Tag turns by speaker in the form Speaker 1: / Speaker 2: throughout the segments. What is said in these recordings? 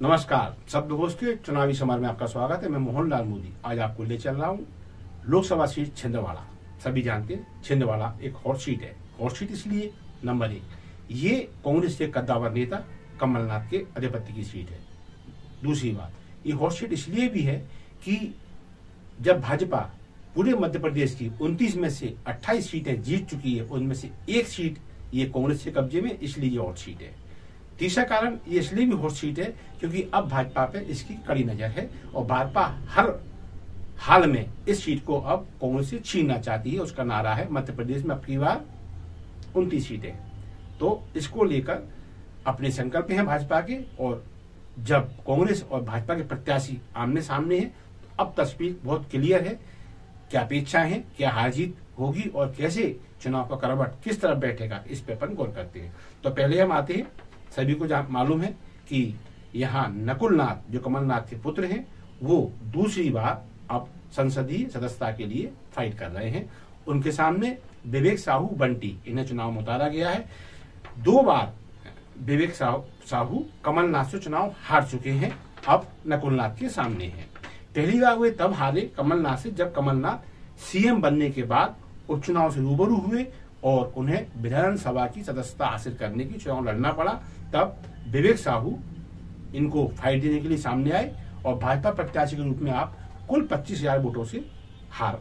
Speaker 1: नमस्कार, शब्दकोश के चुनावी समर में आपका स्वागत है। मैं मोहनलाल मोदी आज आपको ले चल रहा हूँ लोकसभा सीट छिंदवाड़ा। सभी जानते हैं छिंदवाड़ा एक हॉट सीट है। हॉट सीट इसलिए नंबर 1, ये कांग्रेस के कद्दावर नेता कमलनाथ के आधिपत्य की सीट है। दूसरी बात, ये हॉट सीट इसलिए भी है कि जब भाजपा पूरे मध्य प्रदेश की 29 में से 28 सीटें जीत चुकी है, उनमें से एक सीट ये कांग्रेस के कब्जे में, इसलिए ये हॉट सीट है। तीसरा कारण ये इसलिए भी हॉट सीट है क्योंकि अब भाजपा पे इसकी कड़ी नजर है और भाजपा हर हाल में इस सीट को अब कांग्रेस से छीनना चाहती है। उसका नारा है मध्य प्रदेश में अब की बार 29 सीटें। तो इसको लेकर अपने संकल्प हैं भाजपा के, और जब कांग्रेस और भाजपा के प्रत्याशी आमने सामने हैं तो अब तस्वीर बहुत क्लियर है। क्या अपेक्षाएं हैं, क्या हार जीत होगी और कैसे चुनाव का करवट किस तरफ बैठेगा, इस पे अपन गौर करते हैं। तो पहले हम आते हैं, सभी को मालूम है कि यहाँ नकुलनाथ जो कमलनाथ के पुत्र हैं वो दूसरी बार अब संसदीय सदस्यता के लिए फाइट कर रहे हैं। उनके सामने विवेक साहू बंटी, इन्हें चुनाव में उतारा गया है। 2 बार विवेक साहू कमलनाथ से चुनाव हार चुके हैं, अब नकुलनाथ के सामने हैं। पहली बार वे तब हारे कमलनाथ से जब कमलनाथ सीएम बनने के बाद उपचुनाव से रूबरू हुए और उन्हें विधानसभा की सदस्यता हासिल करने की चुनाव लड़ना पड़ा। तब विवेक साहू इनको फाइट देने के लिए सामने आए और भाजपा प्रत्याशी के रूप में आप कुल 25,000 वोटों से हार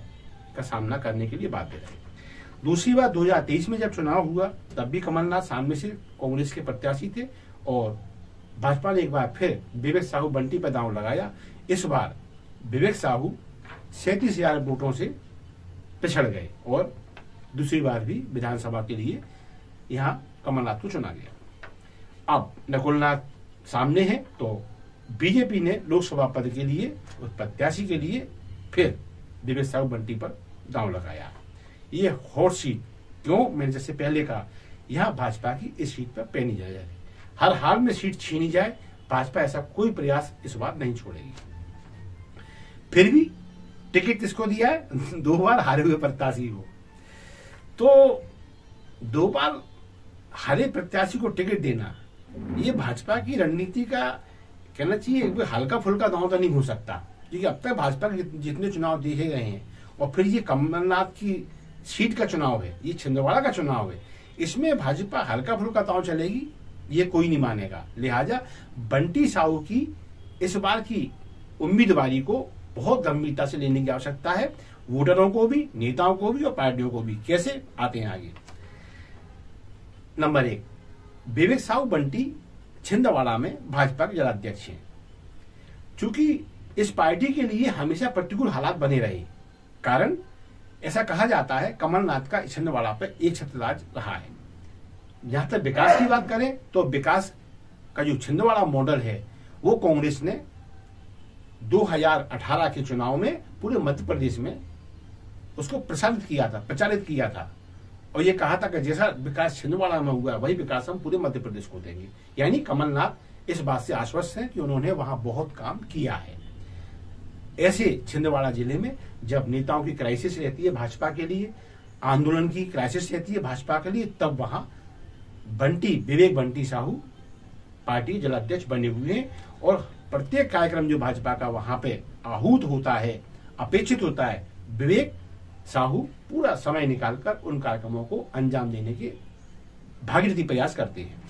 Speaker 1: का सामना करने के लिए बाध्य रहे। दूसरी बार 2023 में जब चुनाव हुआ तब भी कमलनाथ सामने से कांग्रेस के प्रत्याशी थे और भाजपा ने एक बार फिर विवेक साहू बंटी पर दांव लगाया। इस बार विवेक साहू 37,000 वोटों से पिछड़ गए और दूसरी बार भी विधानसभा के लिए यहां कमलनाथ को चुना गया। अब नकुलनाथ सामने है तो बीजेपी ने लोकसभा पद के लिए उस प्रत्याशी के लिए फिर विवेक साहू बंटी पर दांव लगाया। ये हॉट सीट क्यों, मैंने जैसे पहले कहा, यहां भाजपा की इस सीट पर पैनी जाए, हर हाल में सीट छीनी जाए, भाजपा ऐसा कोई प्रयास इस बार नहीं छोड़ेगी। फिर भी टिकट किसको दिया है? 2 बार हारे हुए प्रत्याशी हो, तो 2 बार हारे प्रत्याशी को टिकट देना ये भाजपा की रणनीति का कहना चाहिए हल्का फुल्का दांव तो नहीं हो सकता, क्योंकि अब तक भाजपा के जितने चुनाव देखे गए हैं और फिर ये कमलनाथ की सीट का चुनाव है, ये छिंदवाड़ा का चुनाव है, इसमें भाजपा हल्का फुल्का दांव चलेगी ये कोई नहीं मानेगा। लिहाजा बंटी साहू की इस बार की उम्मीदवारी को बहुत गंभीरता से लेने की आवश्यकता है, वोटरों को भी, नेताओं को भी और पार्टियों को भी। कैसे आते हैं आगे। नंबर 1, विवेक साहू बंटी छिंदवाड़ा में भाजपा के जिलाध्यक्ष हैं। चूंकि इस पार्टी के लिए हमेशा प्रतिकूल हालात बने रहे, कारण ऐसा कहा जाता है कमलनाथ का छिंदवाड़ा पर एक छत्रराज रहा है। जहां तक विकास की बात करें तो विकास का जो छिंदवाड़ा मॉडल है वो कांग्रेस ने 2018 के चुनाव में पूरे मध्य प्रदेश में उसको प्रचारित किया था और ये कहा था कि जैसा विकास छिंदवाड़ा में हुआ वही विकास हम पूरे मध्य प्रदेश को देंगे। यानी कमलनाथ इस बात से आश्वस्त हैं कि उन्होंने वहां बहुत काम किया है। ऐसे छिंदवाड़ा जिले में जब नेताओं की क्राइसिस रहती है भाजपा के लिए, आंदोलन की क्राइसिस रहती है भाजपा के लिए, तब वहां विवेक बंटी साहू पार्टी जिलाध्यक्ष बने हुए हैं और प्रत्येक कार्यक्रम जो भाजपा का वहां पे आहूत होता है, अपेक्षित होता है, विवेक साहू पूरा समय निकालकर उन कार्यक्रमों को अंजाम देने के भागीरथी प्रयास करते हैं।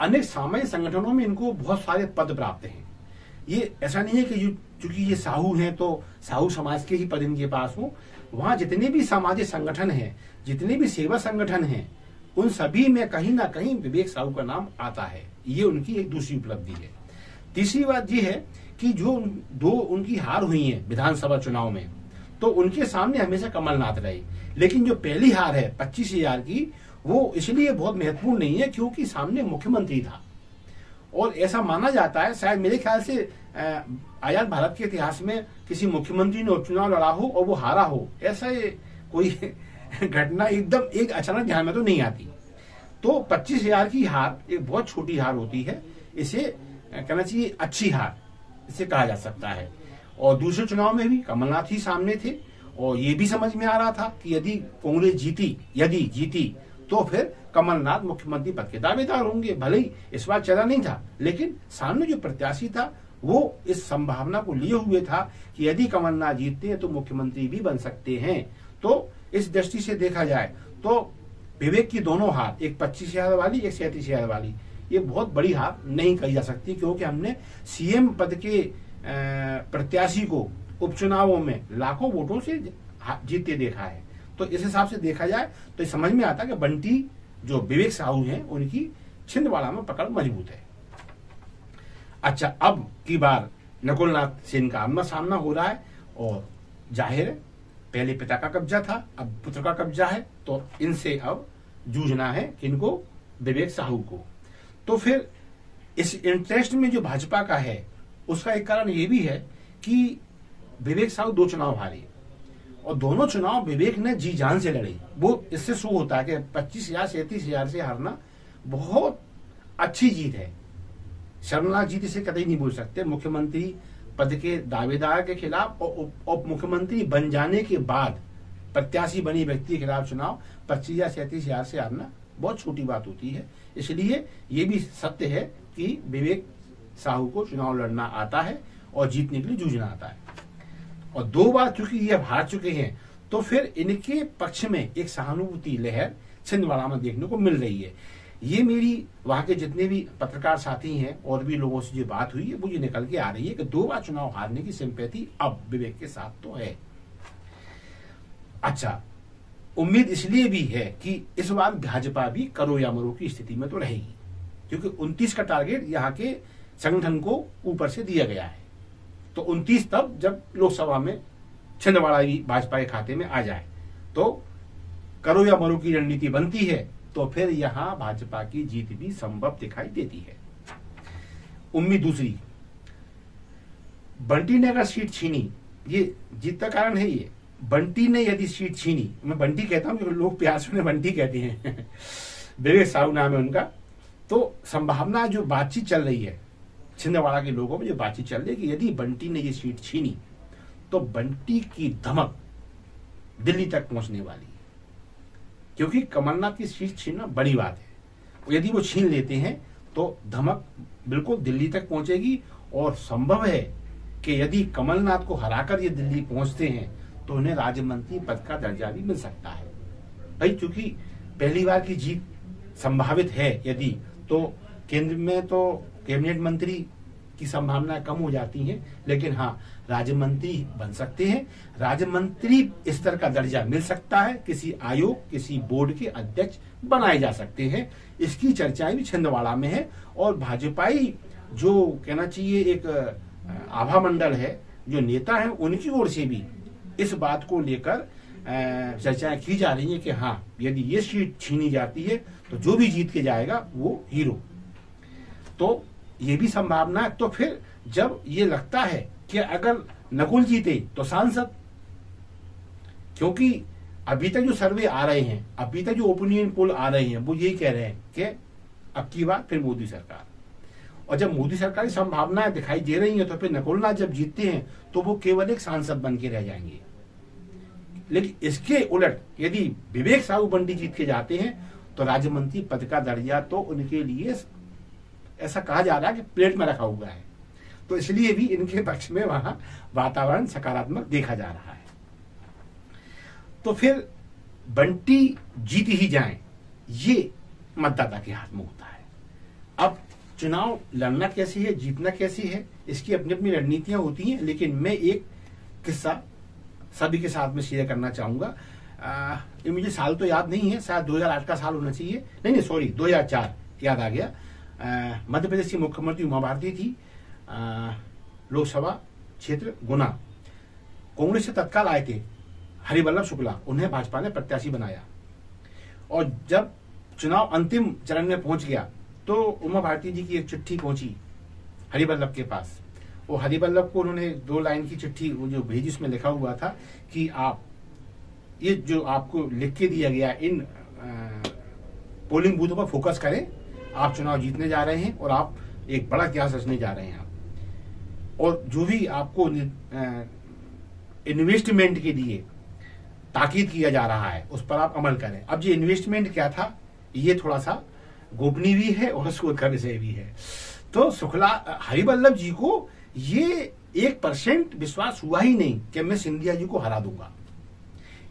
Speaker 1: अनेक सामाजिक संगठनों में इनको बहुत सारे पद प्राप्त हैं। ये ऐसा नहीं है कि चूंकि ये साहू हैं तो साहू समाज के ही पद इनके पास हो। वहां जितने भी सामाजिक संगठन हैं, जितने भी सेवा संगठन हैं, उन सभी में कहीं ना कहीं विवेक साहू का नाम आता है। ये उनकी एक दूसरी उपलब्धि है। तीसरी बात यह है कि जो 2 उनकी हार हुई है विधानसभा चुनाव में, तो उनके सामने हमेशा कमलनाथ रहे, लेकिन जो पहली हार है 25,000 की, वो इसलिए बहुत महत्वपूर्ण नहीं है क्योंकि सामने मुख्यमंत्री था और ऐसा माना जाता है, शायद मेरे ख्याल से आजाद भारत के इतिहास में किसी मुख्यमंत्री ने उपचुनाव लड़ा हो और वो हारा हो, ऐसा कोई घटना एकदम एक अचानक ध्यान में तो नहीं आती। तो 25,000 की हार एक बहुत छोटी हार होती है, इसे कहना चाहिए अच्छी हार इसे कहा जा सकता है। और दूसरे चुनाव में भी कमलनाथ ही सामने थे और ये भी समझ में आ रहा था कि यदि कांग्रेस जीती तो फिर कमलनाथ मुख्यमंत्री पद के दावेदार होंगे। भले ही इस बार चला नहीं था, लेकिन सामने जो प्रत्याशी था वो इस संभावना को लिए हुए था कि यदि कमलनाथ जीतते हैं तो मुख्यमंत्री भी बन सकते हैं। तो इस दृष्टि से देखा जाए तो विवेक की दोनों हार, एक 25,000 वाली, एक 37,000 वाली, ये बहुत बड़ी हार नहीं कही जा सकती, क्योंकि हमने सीएम पद के प्रत्याशी को उपचुनावों में लाखों वोटों से जीतते देखा है। तो इस हिसाब से देखा जाए तो ये समझ में आता है कि बंटी जो विवेक साहू हैं उनकी छिंदवाड़ा में पकड़ मजबूत है। अच्छा, अब की बार नकुलनाथ से इनका आमना सामना हो रहा है और जाहिर है पहले पिता का कब्जा था, अब पुत्र का कब्जा है, तो इनसे अब जूझना है किनको, विवेक साहू को। तो फिर इस इंटरेस्ट में जो भाजपा का है उसका एक कारण ये भी है कि विवेक साहू 2 चुनाव हारे और दोनों चुनाव विवेक ने जी जान से लड़े। वो इससे शो होता है कि 25,000 37,000 से हारना बहुत अच्छी जीत है, शर्मनाक जीत इसे कतई नहीं बोल सकते। मुख्यमंत्री पद के दावेदार के खिलाफ और उप मुख्यमंत्री बन जाने के बाद प्रत्याशी बने व्यक्ति के खिलाफ चुनाव 25,000 37,000 से हारना बहुत छोटी बात होती है। इसलिए ये भी सत्य है कि विवेक साहू को चुनाव लड़ना आता है और जीतने के लिए जूझना आता है। और 2 बार चूंकि ये हार चुके हैं तो फिर इनके पक्ष में एक सहानुभूति लहर छिंदवाड़ा में देखने को मिल रही है। ये मेरी वहां के जितने भी पत्रकार साथी हैं और भी लोगों से जो बात हुई है वो ये निकल के आ रही है कि 2 बार चुनाव हारने की सिंपैथी अब विवेक के साथ तो है। अच्छा, उम्मीद इसलिए भी है कि इस बार भाजपा भी करो या मरो की स्थिति में तो रहेगी, क्योंकि 29 का टारगेट यहाँ के संगठन को ऊपर से दिया गया है। तो 29 तब जब लोकसभा में छिंदवाड़ा भी भाजपा के खाते में आ जाए तो करो या मरो की रणनीति बनती है, तो फिर यहां भाजपा की जीत भी संभव दिखाई देती है। उम्मीद दूसरी, बंटी ने अगर सीट छीनी, ये जीत का कारण है। ये बंटी ने यदि सीट छीनी, मैं बंटी कहता हूं क्योंकि लोग प्यार से उन्हें बंटी कहते हैं विवेक साहू नाम है उनका। तो संभावना जो बातचीत चल रही है छिंदवाड़ा के लोगों में, जो बातचीत चल रही है कि यदि बंटी ने ये सीट छीनी तो बंटी की धमक दिल्ली तक पहुंचने वाली है, क्योंकि कमलनाथ की सीट छीनना बड़ी बात है। यदि वो छीन लेते हैं तो धमक बिल्कुल दिल्ली तक पहुंचेगी और संभव है कि यदि कमलनाथ को हराकर ये दिल्ली पहुंचते हैं तो उन्हें राज्य मंत्री पद का दर्जा भी मिल सकता है। भाई चूंकि पहली बार की जीत संभावित है यदि, तो केंद्र में तो कैबिनेट मंत्री की संभावना कम हो जाती है, लेकिन हाँ राज्य मंत्री बन सकते हैं। राज्य मंत्री स्तर का दर्जा मिल सकता है, किसी आयोग किसी बोर्ड के अध्यक्ष बनाए जा सकते हैं। इसकी चर्चाएं भी छिंदवाड़ा में है और भाजपाई जो कहना चाहिए एक आभा मंडल है, जो नेता है, उनकी ओर से भी इस बात को लेकर चर्चाएं की जा रही है कि हाँ यदि ये सीट छीनी जाती है तो जो भी जीत के जाएगा वो हीरो। तो ये भी संभावना है। तो फिर जब ये लगता है कि अगर नकुल जीते तो सांसद, क्योंकि अभी तक जो सर्वे आ रहे हैं, अभी तक जो ओपिनियन पोल आ रहे हैं, वो यही कह रहे हैं कि अब की बार फिर मोदी सरकार। और जब मोदी सरकार की संभावनाएं दिखाई दे रही हैं तो फिर नकुलनाथ जब जीतते हैं तो वो केवल एक सांसद बन के रह जाएंगे। लेकिन इसके उलट यदि विवेक साहू बंटी जीत के जाते हैं तो राज्य मंत्री पद का दर्जा तो उनके लिए ऐसा कहा जा रहा है कि प्लेट में रखा हुआ है। तो इसलिए भी इनके पक्ष में वहां वातावरण सकारात्मक देखा जा रहा है। तो फिर बंटी जीत ही जाए, ये मतदाता के हाथ में होता है। अब चुनाव लड़ना कैसी है, जीतना कैसी है, इसकी अपनी अपनी रणनीतियां होती हैं। लेकिन मैं एक किस्सा सभी के साथ में शेयर करना चाहूंगा। ये मुझे साल तो याद नहीं है, शायद 2008 का साल होना चाहिए, नहीं सॉरी 2004 याद आ गया। मध्य प्रदेश की मुख्यमंत्री उमा भारती थी, लोकसभा क्षेत्र गुना। कांग्रेस से तत्काल आए थे हरिवल्लभ शुक्ला, उन्हें भाजपा ने प्रत्याशी बनाया। और जब चुनाव अंतिम चरण में पहुंच गया तो उमा भारती जी की एक चिट्ठी पहुंची हरिवल्लभ के पास। वो हरिवल्लभ को उन्होंने 2 लाइन की चिट्ठी वो जो भेजी, उसमें लिखा हुआ था कि आप ये जो आपको लिख के दिया गया इन पोलिंग बूथों पर फोकस करें, आप चुनाव जीतने जा रहे हैं और आप एक बड़ा इतिहास रचने जा रहे हैं आप। और जो भी आपको इन्वेस्टमेंट के लिए ताकीद किया जा रहा है, उस पर आप अमल करें। अब ये इन्वेस्टमेंट क्या था, ये थोड़ा सा गोपनीय भी है और शोध का विषय भी है। तो शुक्ला हरिवल्लभ जी को ये 1% विश्वास हुआ ही नहीं कि मैं सिंधिया जी को हरा दूंगा।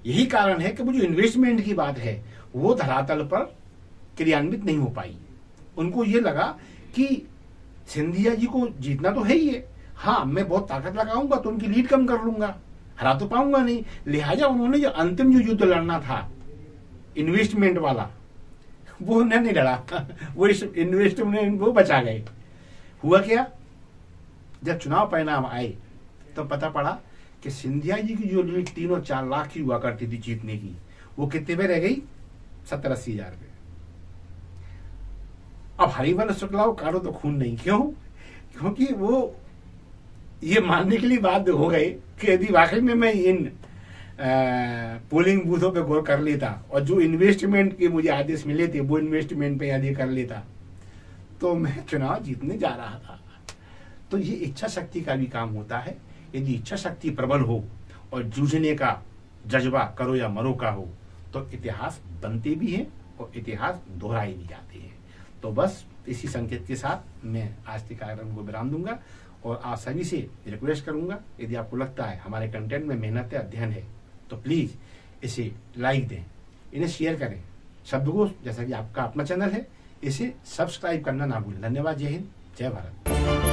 Speaker 1: यही कारण है कि वो जो इन्वेस्टमेंट की बात है वो धरातल पर क्रियान्वित नहीं हो पाई। उनको ये लगा कि सिंधिया जी को जीतना तो है ही है, हाँ मैं बहुत ताकत लगाऊंगा तो उनकी लीड कम कर लूंगा, हरा तो पाऊंगा नहीं। लिहाजा उन्होंने जो अंतिम जो युद्ध लड़ना था इन्वेस्टमेंट वाला, वो उन्होंने नहीं लड़ा वो इन्वेस्टमेंट वो बचा गए। हुआ क्या, जब चुनाव परिणाम आए तो पता पड़ा कि सिंधिया जी की जो लीड 3 और 4 लाख की हुआ करती थी जीतने की, वो कितने पे रह गई, 70-80 हजार पे। अब हरिवंश शुक्ला को काटो तो खून नहीं, क्यों, क्योंकि वो ये मानने के लिए बाध्य हो गए कि यदि वाकई में मैं इन पोलिंग बूथों पे गौर कर लेता और जो इन्वेस्टमेंट के मुझे आदेश मिले थे वो इन्वेस्टमेंट पे यदि कर लेता तो मैं चुनाव जीतने जा रहा था। तो ये इच्छा शक्ति का भी काम होता है। यदि इच्छा शक्ति प्रबल हो और जूझने का जज्बा करो या मरो का हो तो इतिहास बनते भी हैं और इतिहास दोहराए भी जाते हैं। तो बस इसी संकेत के साथ मैं आज के कार्यक्रम को विराम दूंगा और आप सभी से रिक्वेस्ट करूंगा, यदि आपको लगता है हमारे कंटेंट में मेहनत है, अध्ययन है, तो प्लीज इसे लाइक दें, इन्हें शेयर करें। शब्दकोश जैसा कि आपका अपना चैनल है, इसे सब्सक्राइब करना ना भूलें। धन्यवाद। जय हिंद, जय भारत।